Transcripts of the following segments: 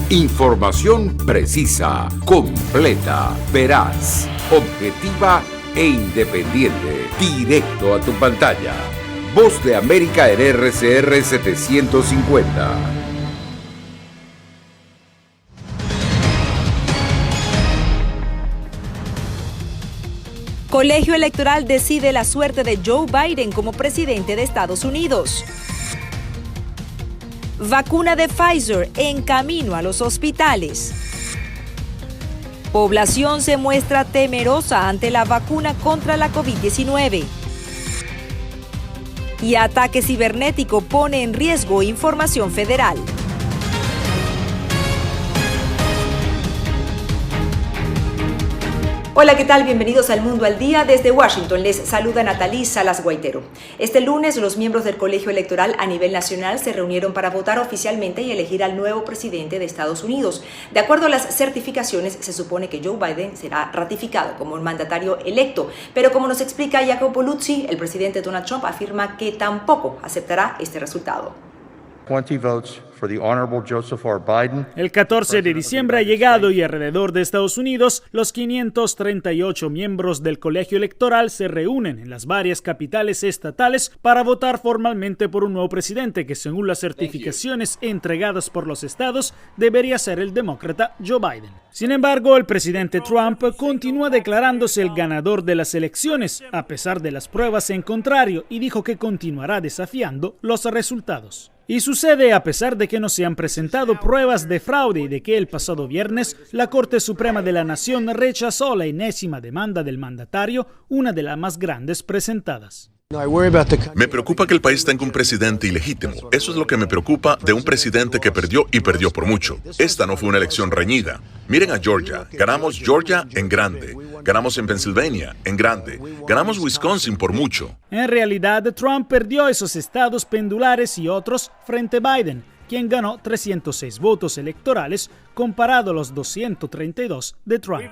Información precisa, completa, veraz, objetiva e independiente. Directo a tu pantalla. Voz de América en RCR 750. Colegio Electoral decide la suerte de Joe Biden como presidente de Estados Unidos. Vacuna de Pfizer en camino a los hospitales. Población se muestra temerosa ante la vacuna contra la COVID-19. Y ataque cibernético pone en riesgo información federal. Hola, ¿qué tal? Bienvenidos al Mundo al Día. Desde Washington les saluda Natalí Salas Guaitero. Este lunes los miembros del Colegio Electoral a nivel nacional se reunieron para votar oficialmente y elegir al nuevo presidente de Estados Unidos. De acuerdo a las certificaciones, se supone que Joe Biden será ratificado como el mandatario electo, pero como nos explica Jacopo Luzzi, el presidente Donald Trump afirma que tampoco aceptará este resultado. 20 votes for the Honorable Joseph R. Biden. El 14 de diciembre ha llegado y alrededor de Estados Unidos, los 538 miembros del colegio electoral se reúnen en las varias capitales estatales para votar formalmente por un nuevo presidente que, según las certificaciones entregadas por los estados, debería ser el demócrata Joe Biden. Sin embargo, el presidente Trump continúa declarándose el ganador de las elecciones, a pesar de las pruebas en contrario, y dijo que continuará desafiando los resultados. Y sucede a pesar de que no se han presentado pruebas de fraude y de que el pasado viernes la Corte Suprema de la Nación rechazó la enésima demanda del mandatario, una de las más grandes presentadas. Me preocupa que el país tenga un presidente ilegítimo. Eso es lo que me preocupa de un presidente que perdió y perdió por mucho. Esta no fue una elección reñida. Miren a Georgia. Ganamos Georgia en grande. Ganamos en Pensilvania en grande. Ganamos Wisconsin por mucho. En realidad, Trump perdió esos estados pendulares y otros frente a Biden, quien ganó 306 votos electorales comparado a los 232 de Trump.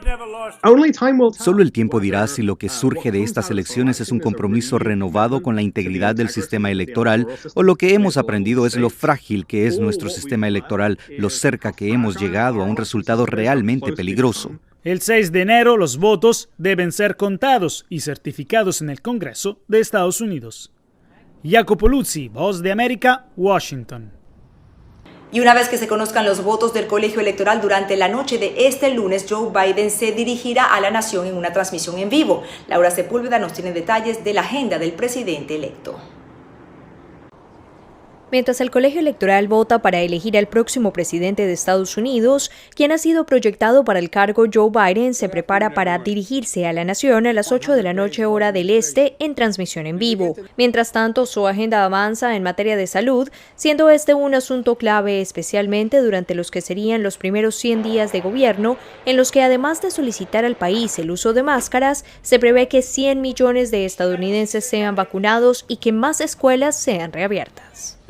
Solo el tiempo dirá si lo que surge de estas elecciones es un compromiso renovado con la integridad del sistema electoral o lo que hemos aprendido es lo frágil que es nuestro sistema electoral, lo cerca que hemos llegado a un resultado realmente peligroso. El 6 de enero los votos deben ser contados y certificados en el Congreso de Estados Unidos. Jacopo Luzzi, Voz de América, Washington. Y una vez que se conozcan los votos del colegio electoral durante la noche de este lunes, Joe Biden se dirigirá a la nación en una transmisión en vivo. Laura Sepúlveda nos tiene detalles de la agenda del presidente electo. Mientras el colegio electoral vota para elegir al próximo presidente de Estados Unidos, quien ha sido proyectado para el cargo, Joe Biden se prepara para dirigirse a la nación a las 8 de la noche hora del este en transmisión en vivo. Mientras tanto, su agenda avanza en materia de salud, siendo este un asunto clave especialmente durante los que serían los primeros 100 días de gobierno, en los que además de solicitar al país el uso de máscaras, se prevé que 100 millones de estadounidenses sean vacunados y que más escuelas sean reabiertas.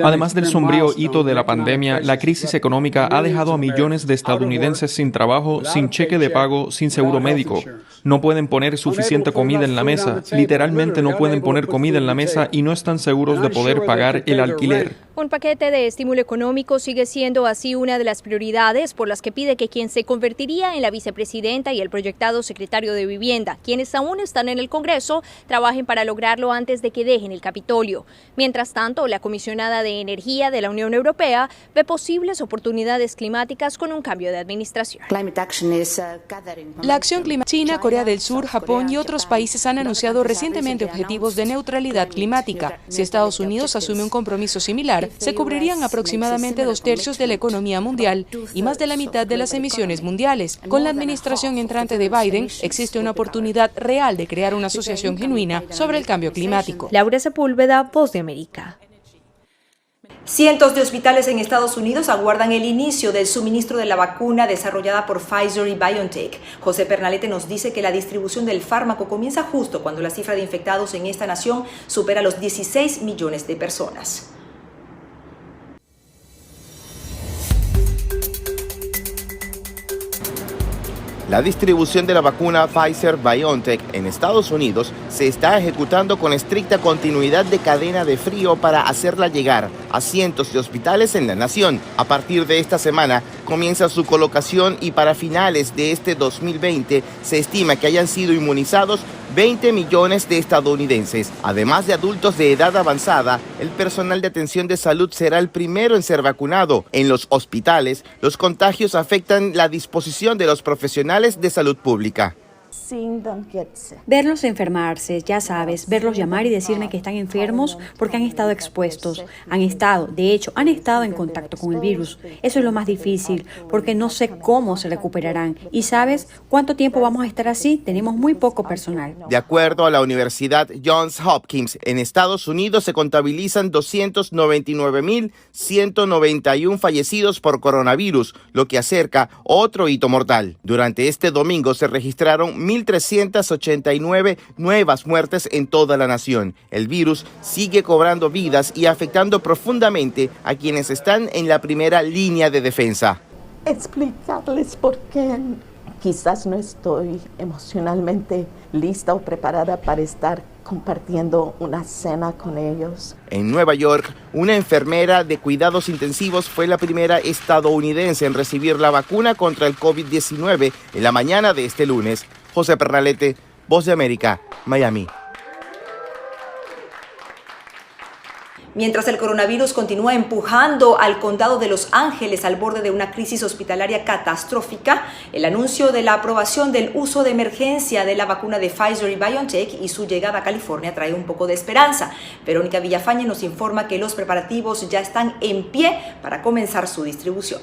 Además del sombrío hito de la pandemia, la crisis económica ha dejado a millones de estadounidenses sin trabajo, sin cheque de pago, sin seguro médico. No pueden poner suficiente comida en la mesa, literalmente no pueden poner comida en la mesa y no están seguros de poder pagar el alquiler. Un paquete de estímulo económico sigue siendo así una de las prioridades por las que pide que quien se convertiría en la vicepresidenta y el proyectado secretario de Vivienda, quienes aún están en el Congreso, trabajen para lograrlo antes de que dejen el Capitolio. Mientras tanto, la comisionada de Energía de la Unión Europea ve posibles oportunidades climáticas con un cambio de administración. La acción climática, China, Corea del Sur, Japón y otros países han anunciado recientemente objetivos de neutralidad climática. Si Estados Unidos asume un compromiso similar, se cubrirían aproximadamente 2/3 de la economía mundial y más de la mitad de las emisiones mundiales. Con la administración entrante de Biden, existe una oportunidad real de crear una asociación genuina sobre el cambio climático. Laura Sepúlveda, Voz de América. Cientos de hospitales en Estados Unidos aguardan el inicio del suministro de la vacuna desarrollada por Pfizer y BioNTech. José Pernalete nos dice que la distribución del fármaco comienza justo cuando la cifra de infectados en esta nación supera los 16 millones de personas. La distribución de la vacuna Pfizer-BioNTech en Estados Unidos se está ejecutando con estricta continuidad de cadena de frío para hacerla llegar a cientos de hospitales en la nación. A partir de esta semana comienza su colocación y para finales de este 2020 se estima que hayan sido inmunizados 20 millones de estadounidenses. Además de adultos de edad avanzada, el personal de atención de salud será el primero en ser vacunado. En los hospitales, los contagios afectan la disposición de los profesionales de salud pública. Verlos enfermarse, ya sabes, verlos llamar y decirme que están enfermos porque han estado expuestos. Han estado en contacto con el virus. Eso es lo más difícil porque no sé cómo se recuperarán. ¿Y sabes cuánto tiempo vamos a estar así? Tenemos muy poco personal. De acuerdo a la Universidad Johns Hopkins, en Estados Unidos se contabilizan 299.191 fallecidos por coronavirus, lo que acerca otro hito mortal. Durante este domingo se registraron 1.389 nuevas muertes en toda la nación. El virus sigue cobrando vidas y afectando profundamente a quienes están en la primera línea de defensa. Explicarles por qué quizás no estoy emocionalmente lista o preparada para estar compartiendo una cena con ellos. En Nueva York, una enfermera de cuidados intensivos fue la primera estadounidense en recibir la vacuna contra el COVID-19 en la mañana de este lunes. José Pernalete, Voz de América, Miami. Mientras el coronavirus continúa empujando al condado de Los Ángeles al borde de una crisis hospitalaria catastrófica, el anuncio de la aprobación del uso de emergencia de la vacuna de Pfizer y BioNTech y su llegada a California trae un poco de esperanza. Verónica Villafañe nos informa que los preparativos ya están en pie para comenzar su distribución.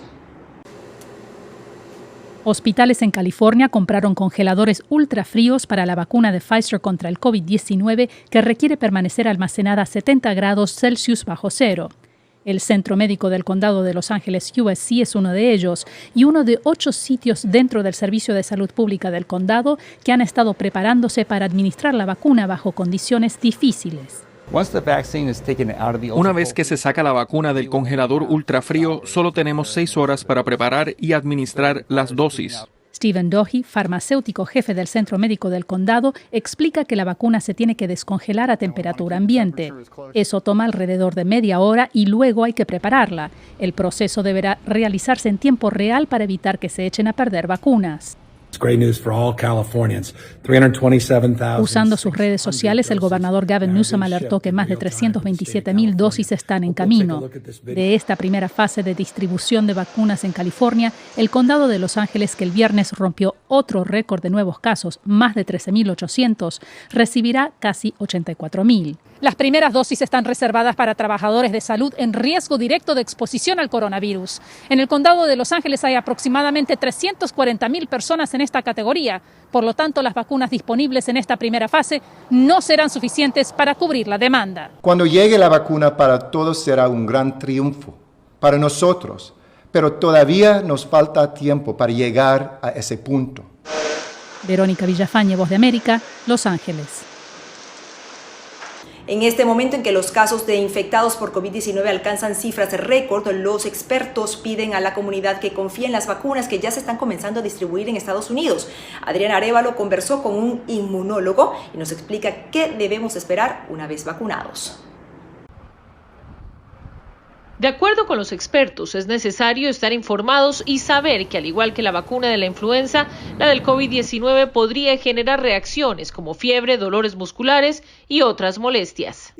Hospitales en California compraron congeladores ultrafríos para la vacuna de Pfizer contra el COVID-19 que requiere permanecer almacenada a 70 grados Celsius bajo cero. El Centro Médico del Condado de Los Ángeles, USC, es uno de ellos y uno de 8 sitios dentro del Servicio de Salud Pública del condado que han estado preparándose para administrar la vacuna bajo condiciones difíciles. Una vez que se saca la vacuna del congelador ultrafrío, solo tenemos 6 horas para preparar y administrar las dosis. Stephen Dohey, farmacéutico jefe del Centro Médico del Condado, explica que la vacuna se tiene que descongelar a temperatura ambiente. Eso toma alrededor de media hora y luego hay que prepararla. El proceso deberá realizarse en tiempo real para evitar que se echen a perder vacunas. Usando sus redes sociales, el gobernador Gavin Newsom alertó que más de 327,000 dosis están en camino. De esta primera fase de distribución de vacunas en California, el condado de Los Ángeles, que el viernes rompió otro récord de nuevos casos, más de 13,800, recibirá casi 84,000. Las primeras dosis están reservadas para trabajadores de salud en riesgo directo de exposición al coronavirus. En el condado de Los Ángeles hay aproximadamente 340,000 personas en esta categoría. Por lo tanto, las vacunas disponibles en esta primera fase no serán suficientes para cubrir la demanda. Cuando llegue la vacuna para todos será un gran triunfo para nosotros, pero todavía nos falta tiempo para llegar a ese punto. Verónica Villafañe, Voz de América, Los Ángeles. En este momento en que los casos de infectados por COVID-19 alcanzan cifras récord, los expertos piden a la comunidad que confíe en las vacunas que ya se están comenzando a distribuir en Estados Unidos. Adriana Arévalo conversó con un inmunólogo y nos explica qué debemos esperar una vez vacunados. De acuerdo con los expertos, es necesario estar informados y saber que al igual que la vacuna de la influenza, la del COVID-19 podría generar reacciones como fiebre, dolores musculares y otras molestias.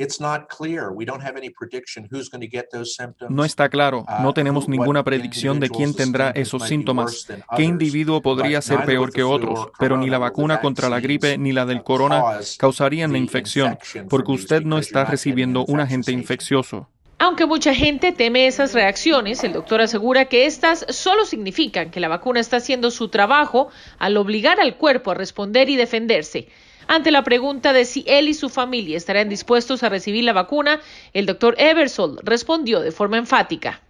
No está claro, no tenemos ninguna predicción de quién tendrá esos síntomas, qué individuo podría ser peor que otros, pero ni la vacuna contra la gripe ni la del corona causarían la infección, porque usted no está recibiendo un agente infeccioso. Aunque mucha gente teme esas reacciones, el doctor asegura que estas solo significan que la vacuna está haciendo su trabajo al obligar al cuerpo a responder y defenderse. Ante la pregunta de si él y su familia estarán dispuestos a recibir la vacuna, el doctor Eversole respondió de forma enfática.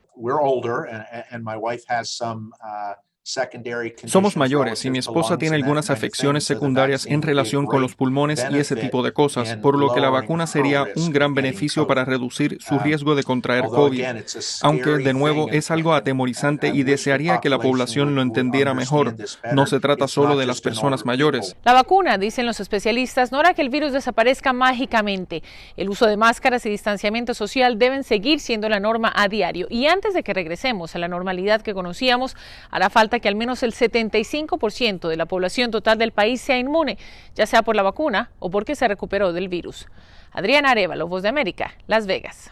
Somos mayores y mi esposa tiene algunas afecciones secundarias en relación con los pulmones y ese tipo de cosas, por lo que la vacuna sería un gran beneficio para reducir su riesgo de contraer COVID. Aunque, de nuevo, es algo atemorizante y desearía que la población lo entendiera mejor. No se trata solo de las personas mayores. La vacuna, dicen los especialistas, no hará que el virus desaparezca mágicamente. El uso de máscaras y distanciamiento social deben seguir siendo la norma a diario. Y antes de que regresemos a la normalidad que conocíamos, hará falta que al menos el 75% de la población total del país sea inmune, ya sea por la vacuna o porque se recuperó del virus. Adriana Arévalo, Voz de América, Las Vegas.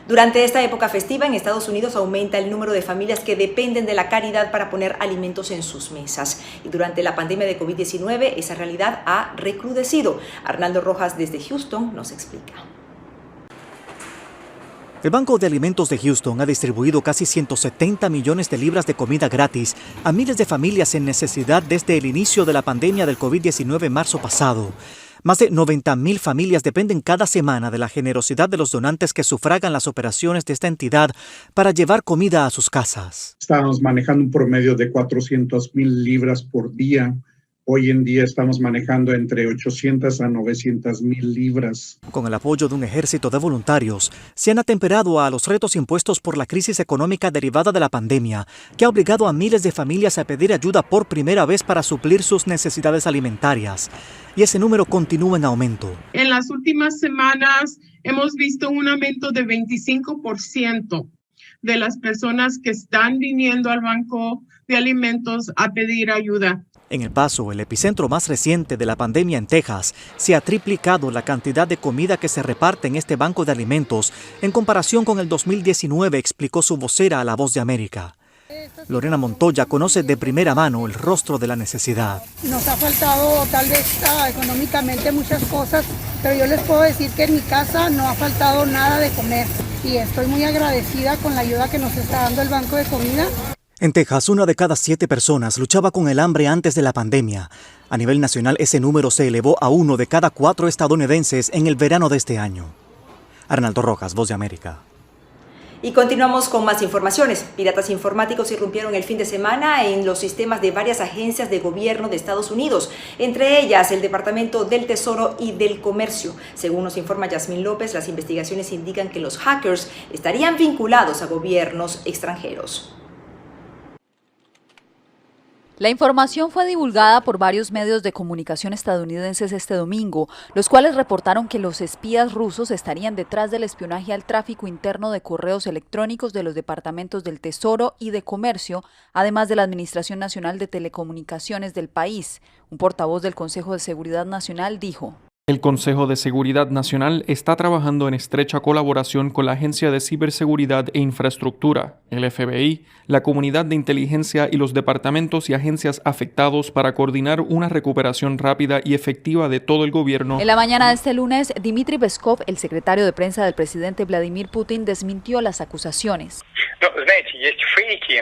Durante esta época festiva en Estados Unidos aumenta el número de familias que dependen de la caridad para poner alimentos en sus mesas. Y durante la pandemia de COVID-19 esa realidad ha recrudecido. Arnaldo Rojas desde Houston nos explica. El Banco de Alimentos de Houston ha distribuido casi 170 millones de libras de comida gratis a miles de familias en necesidad desde el inicio de la pandemia del COVID-19 en marzo pasado. Más de 90,000 familias dependen cada semana de la generosidad de los donantes que sufragan las operaciones de esta entidad para llevar comida a sus casas. Estábamos manejando un promedio de 400,000 libras por día. Hoy en día estamos manejando entre 800 a 900,000 libras. Con el apoyo de un ejército de voluntarios, se han atemperado a los retos impuestos por la crisis económica derivada de la pandemia, que ha obligado a miles de familias a pedir ayuda por primera vez para suplir sus necesidades alimentarias. Y ese número continúa en aumento. En las últimas semanas hemos visto un aumento de 25% de las personas que están viniendo al Banco de Alimentos a pedir ayuda. En El Paso, el epicentro más reciente de la pandemia en Texas, se ha triplicado la cantidad de comida que se reparte en este banco de alimentos en comparación con el 2019, explicó su vocera a La Voz de América. Lorena Montoya conoce de primera mano el rostro de la necesidad. Nos ha faltado tal vez económicamente muchas cosas, pero yo les puedo decir que en mi casa no ha faltado nada de comer y estoy muy agradecida con la ayuda que nos está dando el Banco de Comida. En Texas, 1 de cada 7 personas luchaba con el hambre antes de la pandemia. A nivel nacional, ese número se elevó a 1 de cada 4 estadounidenses en el verano de este año. Arnaldo Rojas, Voz de América. Y continuamos con más informaciones. Piratas informáticos irrumpieron el fin de semana en los sistemas de varias agencias de gobierno de Estados Unidos, entre ellas el Departamento del Tesoro y del Comercio. Según nos informa Yasmín López, las investigaciones indican que los hackers estarían vinculados a gobiernos extranjeros. La información fue divulgada por varios medios de comunicación estadounidenses este domingo, los cuales reportaron que los espías rusos estarían detrás del espionaje al tráfico interno de correos electrónicos de los departamentos del Tesoro y de Comercio, además de la Administración Nacional de Telecomunicaciones del país. Un portavoz del Consejo de Seguridad Nacional dijo: El Consejo de Seguridad Nacional está trabajando en estrecha colaboración con la Agencia de Ciberseguridad e Infraestructura, el FBI, la Comunidad de Inteligencia y los departamentos y agencias afectados para coordinar una recuperación rápida y efectiva de todo el gobierno. En la mañana de este lunes, Dmitry Peskov, el secretario de prensa del presidente Vladimir Putin, desmintió las acusaciones.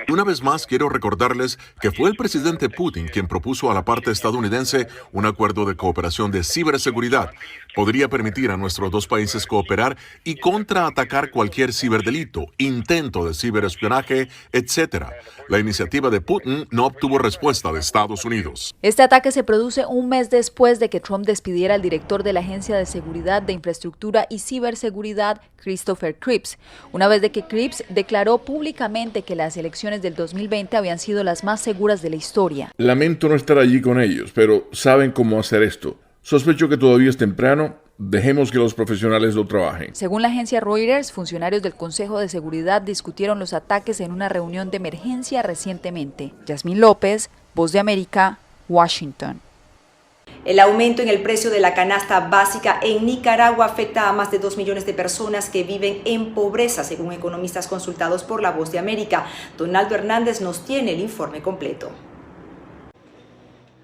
Una vez más, quiero recordarles que fue el presidente Putin quien propuso a la parte estadounidense un acuerdo de cooperación de ciberseguridad. Podría permitir a nuestros dos países cooperar y contraatacar cualquier ciberdelito, intento de ciberespionaje, etc. La iniciativa de Putin no obtuvo respuesta de Estados Unidos. Este ataque se produce un mes después de que Trump despidiera al director de la Agencia de Seguridad de Infraestructura y Ciberseguridad, Christopher Cripps, una vez de que Cripps declaró públicamente que las elecciones del 2020 habían sido las más seguras de la historia. Lamento no estar allí con ellos, pero saben cómo hacer esto. Sospecho que todavía es temprano. Dejemos que los profesionales lo trabajen. Según la agencia Reuters, funcionarios del Consejo de Seguridad discutieron los ataques en una reunión de emergencia recientemente. Yasmín López, Voz de América, Washington. El aumento en el precio de la canasta básica en Nicaragua afecta a más de 2 millones de personas que viven en pobreza, según economistas consultados por La Voz de América. Donaldo Hernández nos tiene el informe completo.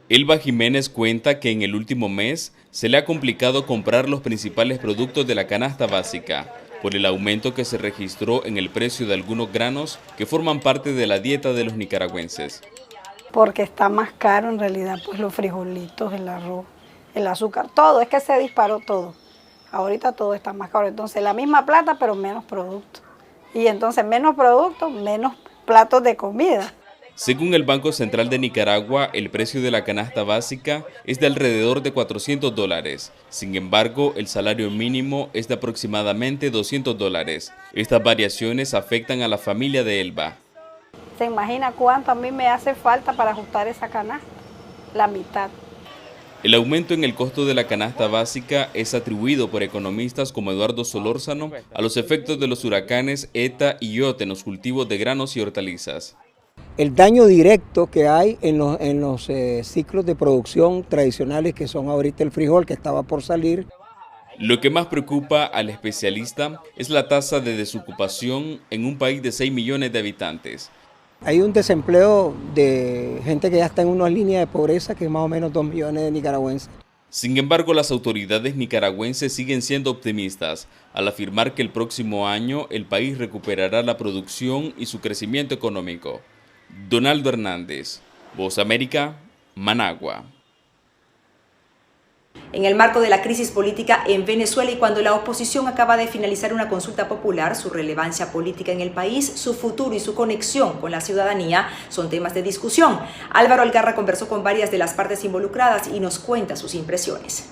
Elba Jiménez cuenta que en el último mes se le ha complicado comprar los principales productos de la canasta básica por el aumento que se registró en el precio de algunos granos que forman parte de la dieta de los nicaragüenses. Porque está más caro en realidad, pues los frijolitos, el arroz, el azúcar, todo, es que se disparó todo. Ahorita todo está más caro, entonces la misma plata pero menos producto. Y entonces menos producto, menos platos de comida. Según el Banco Central de Nicaragua, el precio de la canasta básica es de alrededor de $400. Sin embargo, el salario mínimo es de aproximadamente $200. Estas variaciones afectan a la familia de Elba. ¿Se imagina cuánto a mí me hace falta para ajustar esa canasta? La mitad. El aumento en el costo de la canasta básica es atribuido por economistas como Eduardo Solórzano a los efectos de los huracanes ETA y IOTA en los cultivos de granos y hortalizas. El daño directo que hay en los ciclos de producción tradicionales, que son ahorita el frijol que estaba por salir. Lo que más preocupa al especialista es la tasa de desocupación en un país de 6 millones de habitantes. Hay un desempleo de gente que ya está en una línea de pobreza, que es más o menos 2 millones de nicaragüenses. Sin embargo, las autoridades nicaragüenses siguen siendo optimistas al afirmar que el próximo año el país recuperará la producción y su crecimiento económico. Donaldo Hernández, Voz América, Managua. En el marco de la crisis política en Venezuela y cuando la oposición acaba de finalizar una consulta popular, su relevancia política en el país, su futuro y su conexión con la ciudadanía son temas de discusión. Álvaro Algarra conversó con varias de las partes involucradas y nos cuenta sus impresiones.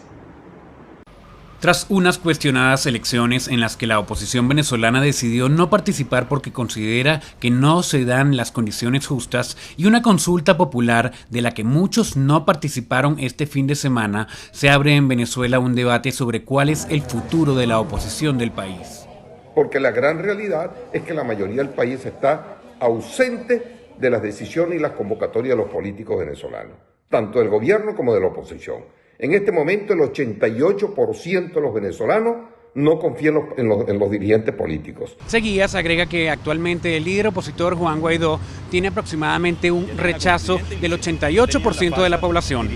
Tras unas cuestionadas elecciones en las que la oposición venezolana decidió no participar porque considera que no se dan las condiciones justas, y una consulta popular de la que muchos no participaron este fin de semana, se abre en Venezuela un debate sobre cuál es el futuro de la oposición del país. Porque la gran realidad es que la mayoría del país está ausente de las decisiones y las convocatorias de los políticos venezolanos, tanto del gobierno como de la oposición. En este momento el 88% de los venezolanos no confían en los dirigentes políticos. Seguías agrega que actualmente el líder opositor Juan Guaidó tiene aproximadamente un rechazo del 88% de la población.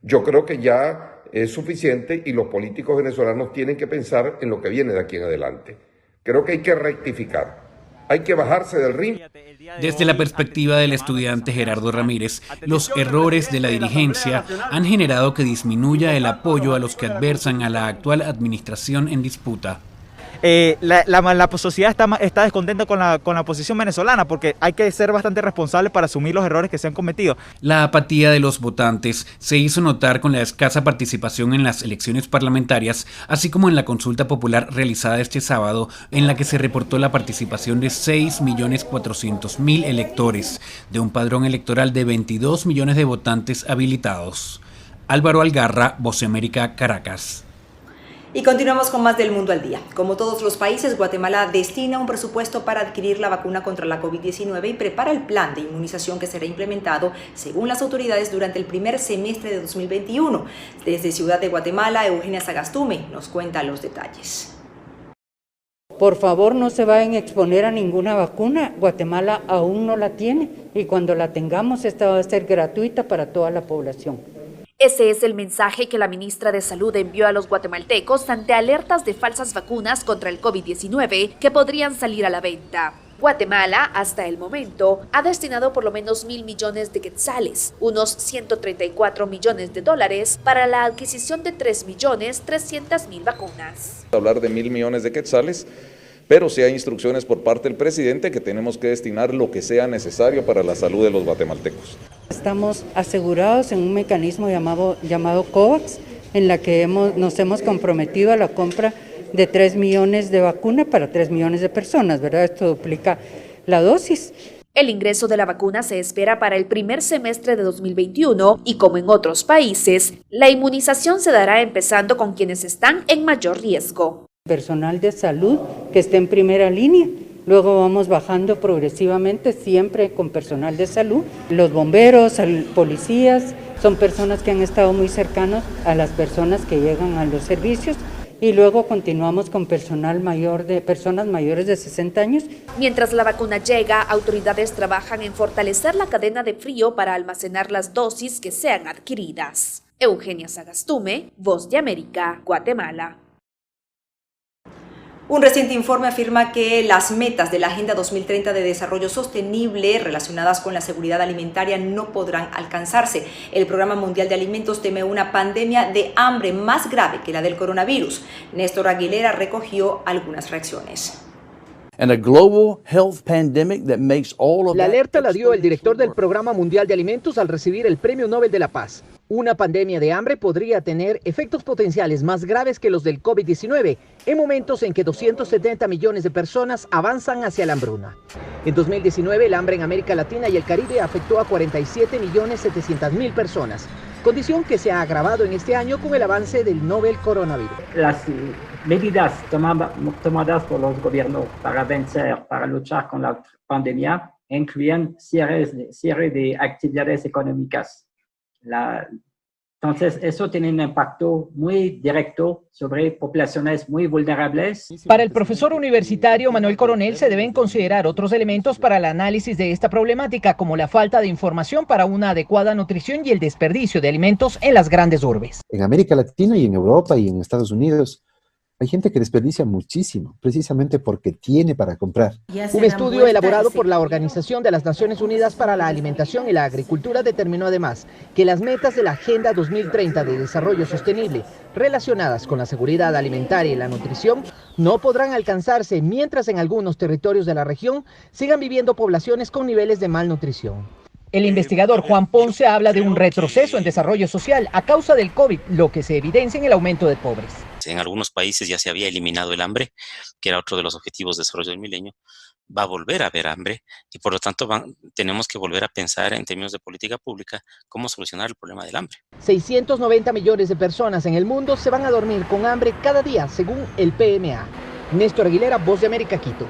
Yo creo que ya es suficiente y los políticos venezolanos tienen que pensar en lo que viene de aquí en adelante. Creo que hay que rectificar, hay que bajarse del ring. Desde la perspectiva del estudiante Gerardo Ramírez, los errores de la dirigencia han generado que disminuya el apoyo a los que adversan a la actual administración en disputa. La sociedad está descontenta con la posición venezolana, porque hay que ser bastante responsables para asumir los errores que se han cometido. La apatía de los votantes se hizo notar con la escasa participación en las elecciones parlamentarias, así como en la consulta popular realizada este sábado, en la que se reportó la participación de 6.400.000 electores, de un padrón electoral de 22 millones de votantes habilitados. Álvaro Algarra, Voz América, Caracas. Y continuamos con más del Mundo al Día. Como todos los países, Guatemala destina un presupuesto para adquirir la vacuna contra la COVID-19 y prepara el plan de inmunización que será implementado, según las autoridades, durante el primer semestre de 2021. Desde Ciudad de Guatemala, Eugenia Sagastume nos cuenta los detalles. Por favor, no se vayan a exponer a ninguna vacuna. Guatemala aún no la tiene y cuando la tengamos, esta va a ser gratuita para toda la población. Ese es el mensaje que la ministra de Salud envió a los guatemaltecos ante alertas de falsas vacunas contra el COVID-19 que podrían salir a la venta. Guatemala, hasta el momento, ha destinado por lo menos 1.000 millones de quetzales, unos 134 millones de dólares, para la adquisición de 3.300.000 vacunas. Hablar de 1.000 millones de quetzales, pero sí hay instrucciones por parte del presidente que tenemos que destinar lo que sea necesario para la salud de los guatemaltecos. Estamos asegurados en un mecanismo llamado COVAX, en la que nos hemos comprometido a la compra de 3 millones de vacunas para 3 millones de personas, ¿verdad? Esto duplica la dosis. El ingreso de la vacuna se espera para el primer semestre de 2021 y, como en otros países, la inmunización se dará empezando con quienes están en mayor riesgo. Personal de salud que esté en primera línea. Luego vamos bajando progresivamente, siempre con personal de salud. Los bomberos, policías, son personas que han estado muy cercanos a las personas que llegan a los servicios. Y luego continuamos con personas mayores de 60 años. Mientras la vacuna llega, autoridades trabajan en fortalecer la cadena de frío para almacenar las dosis que sean adquiridas. Eugenia Sagastume, Voz de América, Guatemala. Un reciente informe afirma que las metas de la Agenda 2030 de Desarrollo Sostenible relacionadas con la seguridad alimentaria no podrán alcanzarse. El Programa Mundial de Alimentos teme una pandemia de hambre más grave que la del coronavirus. Néstor Aguilera recogió algunas reacciones. La alerta la dio el director del Programa Mundial de Alimentos al recibir el Premio Nobel de la Paz. Una pandemia de hambre podría tener efectos potenciales más graves que los del COVID-19 en momentos en que 270 millones de personas avanzan hacia la hambruna. En 2019, el hambre en América Latina y el Caribe afectó a 47.700.000 personas, condición que se ha agravado en este año con el avance del novel coronavirus. Las medidas tomadas por los gobiernos para luchar con la pandemia incluyen cierre de actividades económicas. Entonces, eso tiene un impacto muy directo sobre poblaciones muy vulnerables. Para el profesor universitario Manuel Coronel, se deben considerar otros elementos para el análisis de esta problemática, como la falta de información para una adecuada nutrición y el desperdicio de alimentos en las grandes urbes. En América Latina y en Europa y en Estados Unidos, hay gente que desperdicia muchísimo, precisamente porque tiene para comprar. Un estudio elaborado por la Organización de las Naciones Unidas para la Alimentación y la Agricultura determinó además que las metas de la Agenda 2030 de Desarrollo Sostenible relacionadas con la seguridad alimentaria y la nutrición no podrán alcanzarse mientras en algunos territorios de la región sigan viviendo poblaciones con niveles de malnutrición. El investigador Juan Ponce habla de un retroceso en desarrollo social a causa del COVID, lo que se evidencia en el aumento de pobres. En algunos países ya se había eliminado el hambre, que era otro de los objetivos de desarrollo del milenio. Va a volver a haber hambre y por lo tanto tenemos que volver a pensar en términos de política pública cómo solucionar el problema del hambre. 690 millones de personas en el mundo se van a dormir con hambre cada día, según el PMA. Néstor Aguilera, Voz de América, Quito.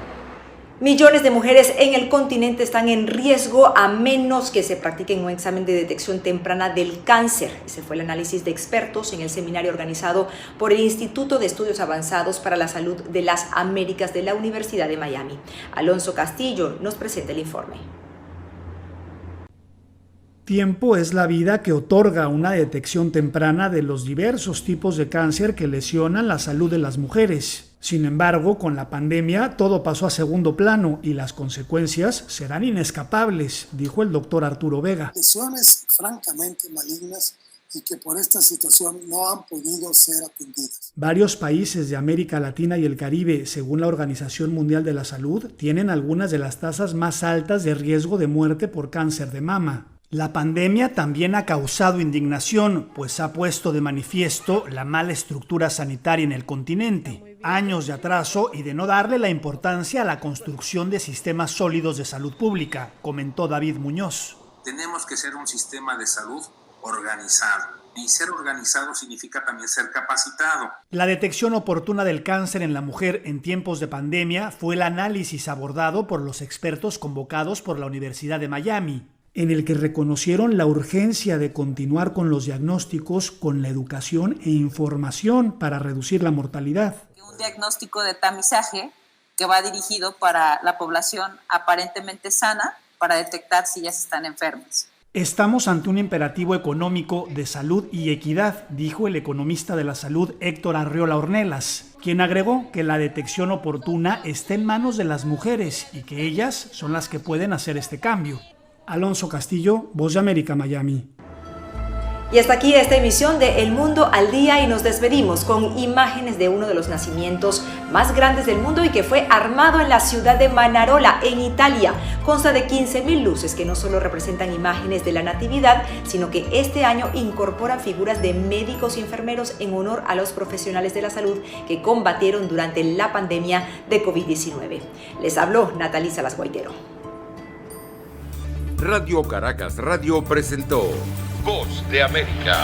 Millones de mujeres en el continente están en riesgo a menos que se practique un examen de detección temprana del cáncer. Ese fue el análisis de expertos en el seminario organizado por el Instituto de Estudios Avanzados para la Salud de las Américas de la Universidad de Miami. Alonso Castillo nos presenta el informe. Tiempo es la vida que otorga una detección temprana de los diversos tipos de cáncer que lesionan la salud de las mujeres. Sin embargo, con la pandemia todo pasó a segundo plano y las consecuencias serán inescapables, dijo el doctor Arturo Vega. Lesiones francamente malignas y que por esta situación no han podido ser atendidas. Varios países de América Latina y el Caribe, según la Organización Mundial de la Salud, tienen algunas de las tasas más altas de riesgo de muerte por cáncer de mama. La pandemia también ha causado indignación, pues ha puesto de manifiesto la mala estructura sanitaria en el continente, años de atraso y de no darle la importancia a la construcción de sistemas sólidos de salud pública, comentó David Muñoz. Tenemos que ser un sistema de salud organizado, y ser organizado significa también ser capacitado. La detección oportuna del cáncer en la mujer en tiempos de pandemia fue el análisis abordado por los expertos convocados por la Universidad de Miami, en el que reconocieron la urgencia de continuar con los diagnósticos, con la educación e información para reducir la mortalidad. Un diagnóstico de tamizaje que va dirigido para la población aparentemente sana para detectar si ya se están enfermos. Estamos ante un imperativo económico de salud y equidad, dijo el economista de la salud Héctor Arriola Ornelas, quien agregó que la detección oportuna está en manos de las mujeres y que ellas son las que pueden hacer este cambio. Alonso Castillo, Voz de América, Miami. Y hasta aquí esta emisión de El Mundo al Día y nos despedimos con imágenes de uno de los nacimientos más grandes del mundo y que fue armado en la ciudad de Manarola, en Italia. Consta de 15.000 luces que no solo representan imágenes de la Natividad, sino que este año incorporan figuras de médicos y enfermeros en honor a los profesionales de la salud que combatieron durante la pandemia de COVID-19. Les habló Natalie Salas Guaitero. Radio Caracas Radio presentó Voz de América.